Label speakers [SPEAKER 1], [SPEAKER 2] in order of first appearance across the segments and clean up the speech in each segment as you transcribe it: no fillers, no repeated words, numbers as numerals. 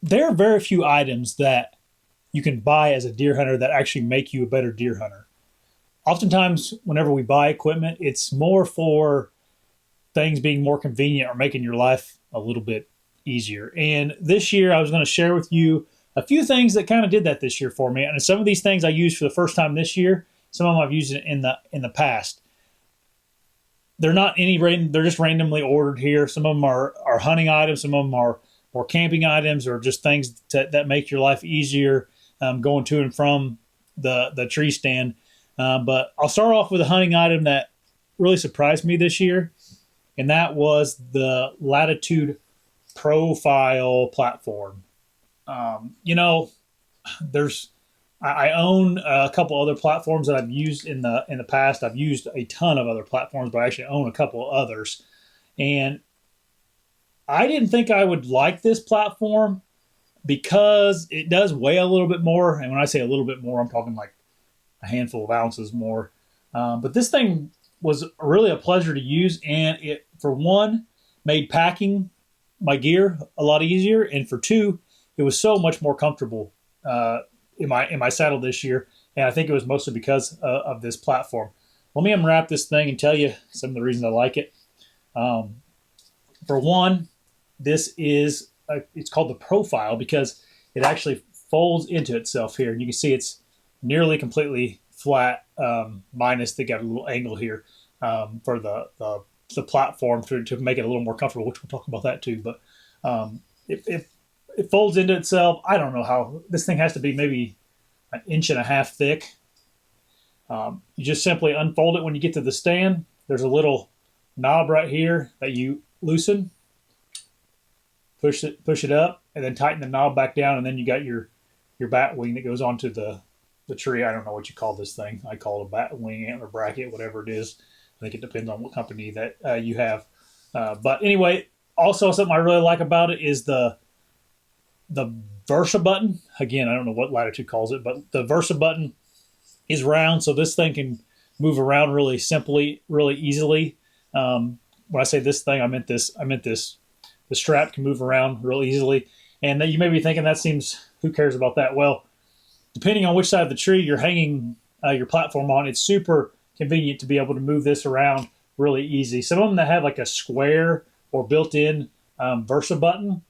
[SPEAKER 1] there are very few items that you can buy as a deer hunter that actually make you a better deer hunter. Oftentimes, whenever we buy equipment, it's more for things being more convenient or making your life a little bit easier. And this year, I was going to share with you a few things that kind of did that this year for me. And some of these things I used for the first time this year. Some of them I've used in the past. They're not any random. They're just randomly ordered here. Some of them are hunting items. Some of them are more camping items, or just things that make your life easier going to and from the tree stand. But I'll start off with a hunting item that really surprised me this year, and that was the Latitude Profile platform. You know, there's I own a couple other platforms that I've used in the past. I've used a ton of other platforms, but I actually own a couple of others. And I didn't think I would like this platform because it does weigh a little bit more. And when I say a little bit more, I'm talking like a handful of ounces more. But this thing was really a pleasure to use, and it, for one, made packing my gear a lot easier, and for two, it was so much more comfortable in my saddle this year. And I think it was mostly because of this platform. Let me unwrap this thing and tell you some of the reasons I like it. Um, for one, it's called the Profile because it actually folds into itself here, and you can see it's nearly completely flat, minus they got a little angle here for the platform to make it a little more comfortable, which we'll talk about that too. But it folds into itself. I don't know how this thing has to be maybe an inch and a half thick. You just simply unfold it when you get to the stand. There's a little knob right here that you loosen, push it up, and then tighten the knob back down, and then you got your bat wing that goes onto the tree. I don't know what you call this thing. I call it a bat wing, antler bracket, whatever it is. I think it depends on what company that you have. But anyway, also something I really like about it is the Versa button. Again, I don't know what Latitude calls it, but the Versa button is round, so this thing can move around really simply, really easily. When I say this thing, I meant this. The strap can move around real easily, and you may be thinking that seems, who cares about that? Well, depending on which side of the tree you're hanging your platform on, it's super convenient to be able to move this around really easy. Some of them that have like a square or built-in Versa button,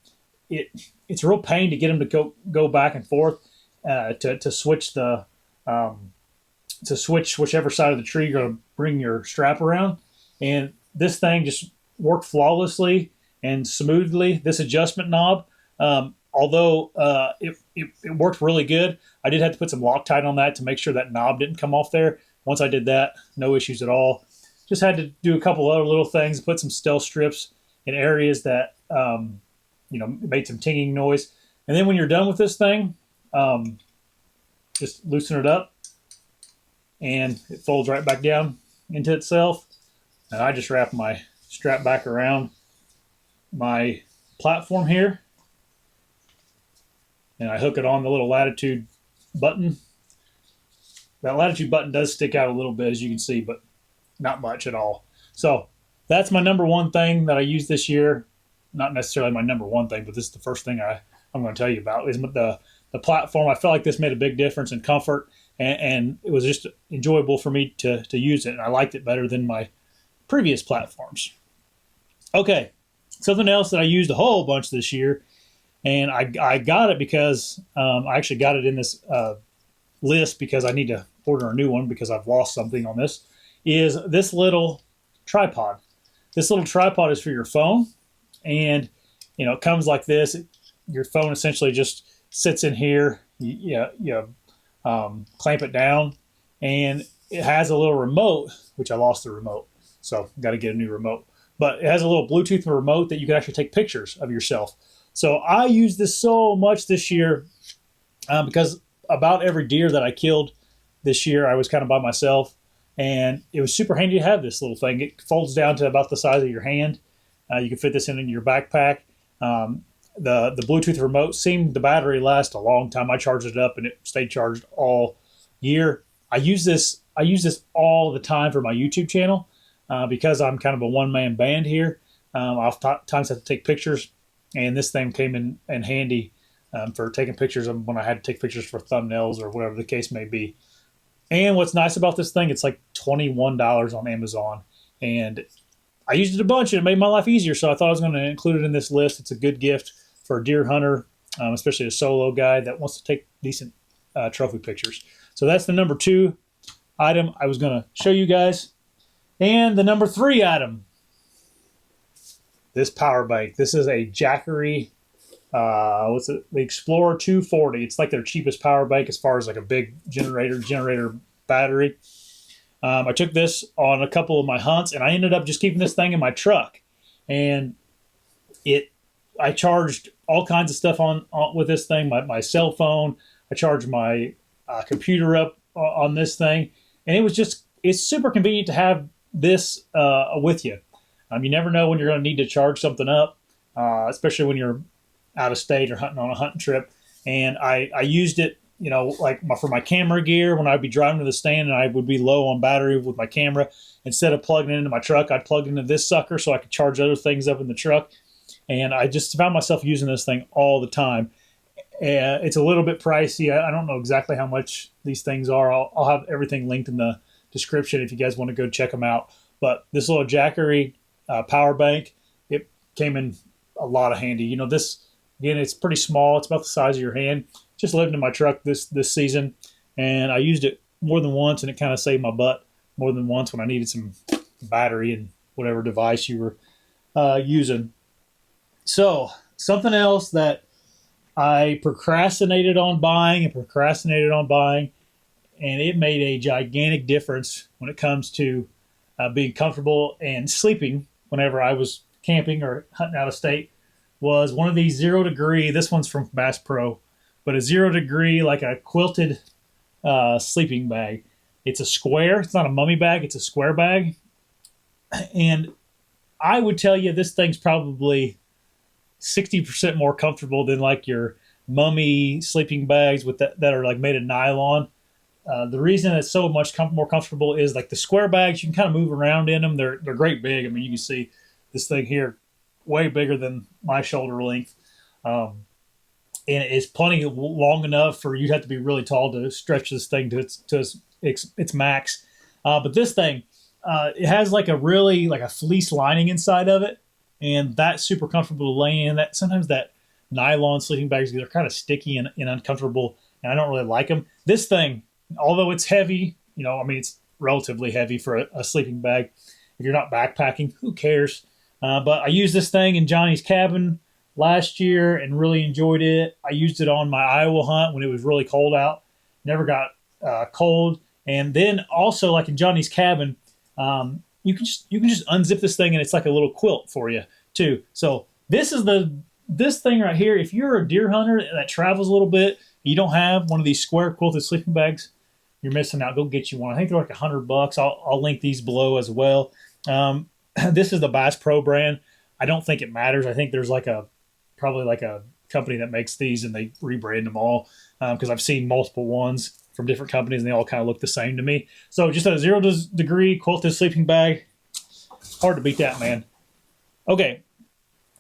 [SPEAKER 1] it's a real pain to get them to go back and forth to switch to switch whichever side of the tree you're going to bring your strap around. And this thing just worked flawlessly and smoothly. This adjustment knob, although it worked really good, I did have to put some Loctite on that to make sure that knob didn't come off there. Once I did that, no issues at all. Just had to do a couple other little things, put some stealth strips in areas that made some tinging noise. And then when you're done with this thing, just loosen it up, and it folds right back down into itself. And I just wrap my strap back around my platform here, and I hook it on the little Latitude button. That Latitude button does stick out a little bit, as you can see, but not much at all. So that's my number one thing that I used this year. Not necessarily my number one thing, but this is the first thing I'm going to tell you about is the platform. I felt like this made a big difference in comfort, and it was just enjoyable for me to use it, and I liked it better than my previous platforms. Okay, something else that I used a whole bunch this year, and I got it because I actually got it in this list because I need to order a new one because I've lost something on this, is this little tripod. This little tripod is for your phone, and it comes like this. Your phone essentially just sits in here. You clamp it down, and it has a little remote, which I lost the remote, so got to get a new remote. But it has a little Bluetooth remote that you can actually take pictures of yourself. So I used this so much this year because about every deer that I killed this year, I was kind of by myself, and it was super handy to have this little thing. It folds down to about the size of your hand. You can fit this in your backpack. The Bluetooth remote seemed the battery last a long time. I charged it up and it stayed charged all year. I use this all the time for my YouTube channel because I'm kind of a one-man band here. I oftentimes have to take pictures, and this thing came in handy for taking pictures of when I had to take pictures for thumbnails or whatever the case may be. And what's nice about this thing, it's like $21 on Amazon. And I used it a bunch and it made my life easier. So I thought I was going to include it in this list. It's a good gift for a deer hunter, especially a solo guy that wants to take decent trophy pictures. So that's the number 2 item I was going to show you guys. And the number 3 item, this power bank. This is a Jackery, what's it? The Explorer 240. It's like their cheapest power bank as far as like a big generator battery. I took this on a couple of my hunts, and I ended up just keeping this thing in my truck. And I charged all kinds of stuff on with this thing. My cell phone. I charged my computer up on this thing, and it's super convenient to have this with you. You never know when you're going to need to charge something up, especially when you're out of state or hunting on a hunting trip. And I used it, like for my camera gear when I'd be driving to the stand and I would be low on battery with my camera. Instead of plugging it into my truck, I'd plug it into this sucker so I could charge other things up in the truck. And I just found myself using this thing all the time. It's a little bit pricey. I don't know exactly how much these things are. I'll have everything linked in the description if you guys want to go check them out. But this little Jackery power bank, it came in a lot of handy. This, again, it's pretty small. It's about the size of your hand. Just lived in my truck this season, and I used it more than once, and it kind of saved my butt more than once when I needed some battery and whatever device you were using. So something else that I procrastinated on buying, and it made a gigantic difference when it comes to being comfortable and sleeping whenever I was camping or hunting out of state, was one of these 0 degree. This one's from Bass Pro, but a 0 degree, like a quilted sleeping bag. It's a square. It's not a mummy bag. It's a square bag. And I would tell you this thing's probably 60% more comfortable than like your mummy sleeping bags that are like made of nylon. The reason it's so much more comfortable is like the square bags, you can kind of move around in them. They're great big. I mean, you can see this thing here, way bigger than my shoulder length. And it's plenty long enough for you'd have to be really tall to stretch this thing to its max. But this thing, it has like a fleece lining inside of it. And that's super comfortable to lay in. That sometimes that nylon sleeping bags, they're kind of sticky and uncomfortable, and I don't really like them. This thing, although it's heavy, it's relatively heavy for a sleeping bag. If you're not backpacking, who cares? But I used this thing in Johnny's cabin last year and really enjoyed it. I used it on my Iowa hunt when it was really cold out. Never got cold. And then also, like in Johnny's cabin, you can just unzip this thing and it's like a little quilt for you too. So this thing right here. If you're a deer hunter that travels a little bit, you don't have one of these square quilted sleeping bags, you're missing out. Go get you one. I think they're like $100. I'll link these below as well. This is the Bass Pro brand. I don't think it matters. I think there's probably a company that makes these and they rebrand them all, because I've seen multiple ones from different companies and they all kind of look the same to me. So just a 0 degree quilted sleeping bag. Hard to beat that, man. Okay.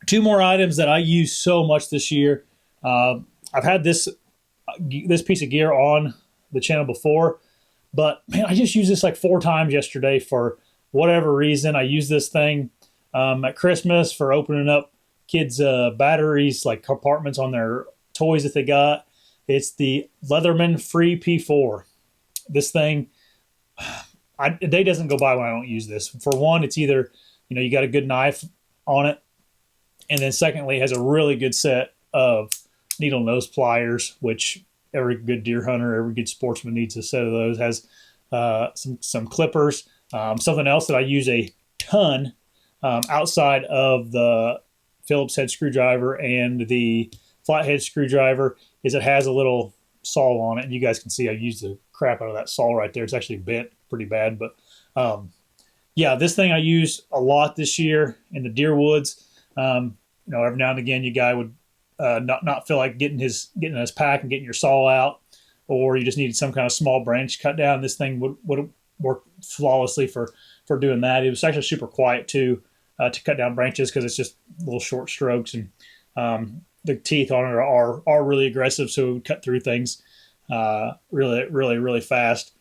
[SPEAKER 1] 2 more items that I use so much this year. I've had this piece of gear on the channel before, but man, I just used this like 4 times yesterday for whatever reason. I used this thing at Christmas for opening up kids' batteries, like compartments on their toys that they got. It's the Leatherman Free P4. This thing, a day doesn't go by when I don't use this. For one, it's either, you got a good knife on it, and then secondly, it has a really good set of needle nose pliers, which every good deer hunter, every good sportsman needs a set of those. Has some clippers. Something else that I use a ton outside of the Phillips head screwdriver and the flathead screwdriver is it has a little saw on it. And you guys can see I used the crap out of that saw right there. It's actually bent pretty bad. But yeah, this thing I use a lot this year in the deer woods. Every now and again, you guy would not feel like getting his pack and getting your saw out, or you just needed some kind of small branch cut down. This thing would work flawlessly for doing that. It was actually super quiet too, to cut down branches because it's just little short strokes. And the teeth on it are really aggressive, so it would cut through things really fast.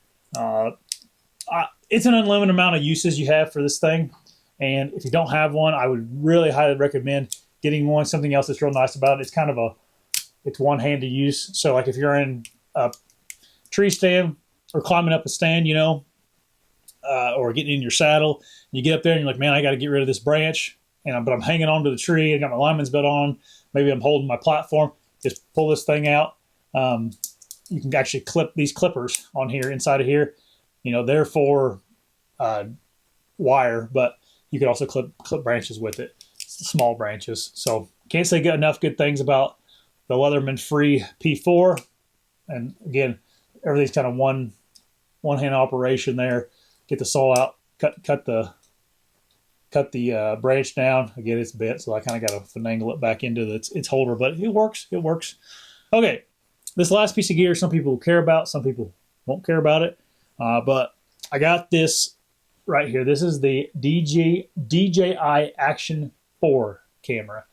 [SPEAKER 1] It's an unlimited amount of uses you have for this thing, and if you don't have one, I would really highly recommend getting one. Something else that's real nice about it, it's one hand to use. So like if you're in a tree stand or climbing up a stand, or getting in your saddle, and you get up there and you're like, man, I got to get rid of this branch, but I'm hanging onto the tree. I got my lineman's belt on. Maybe I'm holding my platform. Just pull this thing out. You can actually clip these clippers on here, inside of here. They're for wire, but you could also clip branches with it, small branches. So can't say enough good things about the Leatherman Free P4. And again, everything's kind of one hand operation there. Get the saw out, cut the branch down. Again, it's bent, so I kind of got to finagle it back into its holder, but it works. It works. Okay, this last piece of gear, some people will care about, some people won't care about it. But I got this right here. This is the DJI Action 4 camera.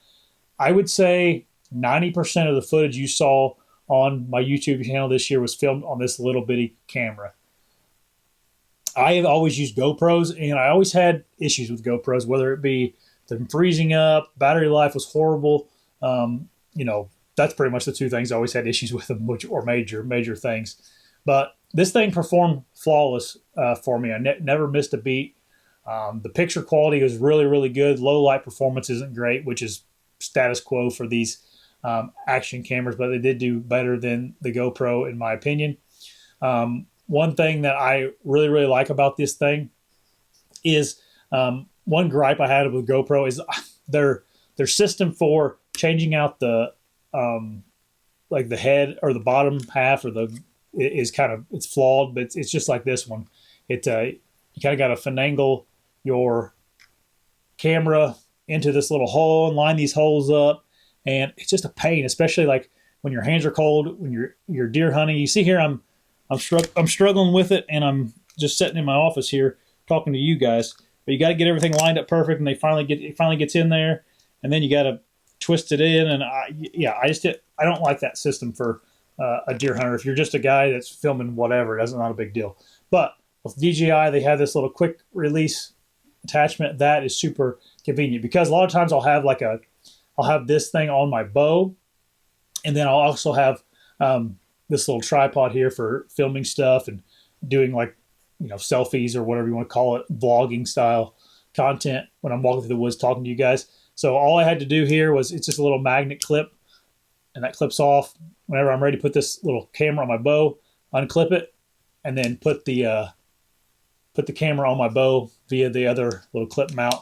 [SPEAKER 1] I would say 90% of the footage you saw on my YouTube channel this year was filmed on this little bitty camera. I have always used GoPros, and I always had issues with GoPros, whether it be them freezing up, battery life was horrible. That's pretty much the two things I always had issues with them, or major things. But this thing performed flawless for me. I never missed a beat. The picture quality was really good. Low light performance isn't great, which is status quo for these action cameras, but they did do better than the GoPro, in my opinion. One thing that I really like about this thing is one gripe I had with GoPro is their system for changing out the like the head or the bottom half it's flawed, but it's just like this one. You kind of got to finagle your camera into this little hole and line these holes up, and it's just a pain, especially like when your hands are cold, when you're deer hunting. You see here, I'm struggling with it, and I'm just sitting in my office here talking to you guys. But you got to get everything lined up perfect, and it finally gets in there, and then you got to twist it in. And I don't like that system for a deer hunter. If you're just a guy that's filming whatever, that's not a big deal. But with DJI, they have this little quick release attachment that is super convenient, because a lot of times I'll have this thing on my bow, and then I'll also have this little tripod here for filming stuff and doing selfies or whatever you want to call it, vlogging style content when I'm walking through the woods talking to you guys. So all I had to do here was, it's just a little magnet clip, and that clips off. Whenever I'm ready to put this little camera on my bow, unclip it, and then put the camera on my bow via the other little clip mount,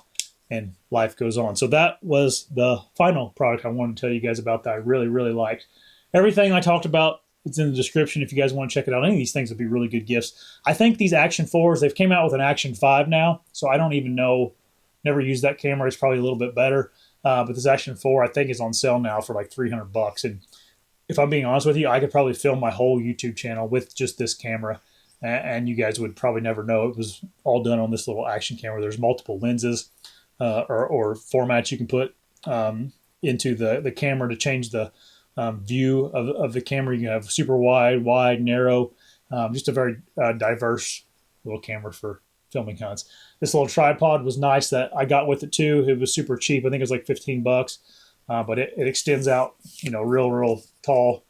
[SPEAKER 1] and life goes on. So that was the final product I wanted to tell you guys about that I really liked. Everything I talked about, it's in the description if you guys want to check it out. Any of these things would be really good gifts. I think these Action 4s, they've came out with an Action 5 now, so I don't even know. Never used that camera. It's probably a little bit better. But this Action 4, I think, is on sale now for like $300. And if I'm being honest with you, I could probably film my whole YouTube channel with just this camera, and you guys would probably never know it was all done on this little action camera. There's multiple lenses or formats you can put into the camera to change the view of the camera. You can have super wide, narrow, just a very diverse little camera for filming hunts. This little tripod was nice that I got with it too. It was super cheap. I think it was like $15, but it extends out, real tall.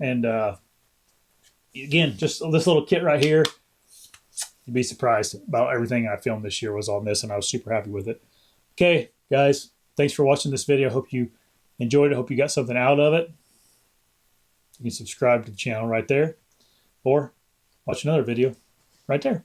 [SPEAKER 1] And again, just this little kit right here. You'd be surprised about everything I filmed this year was on this, and I was super happy with it. Okay, guys, thanks for watching this video. Hope you enjoyed it. Hope you got something out of it. You can subscribe to the channel right there, or watch another video right there.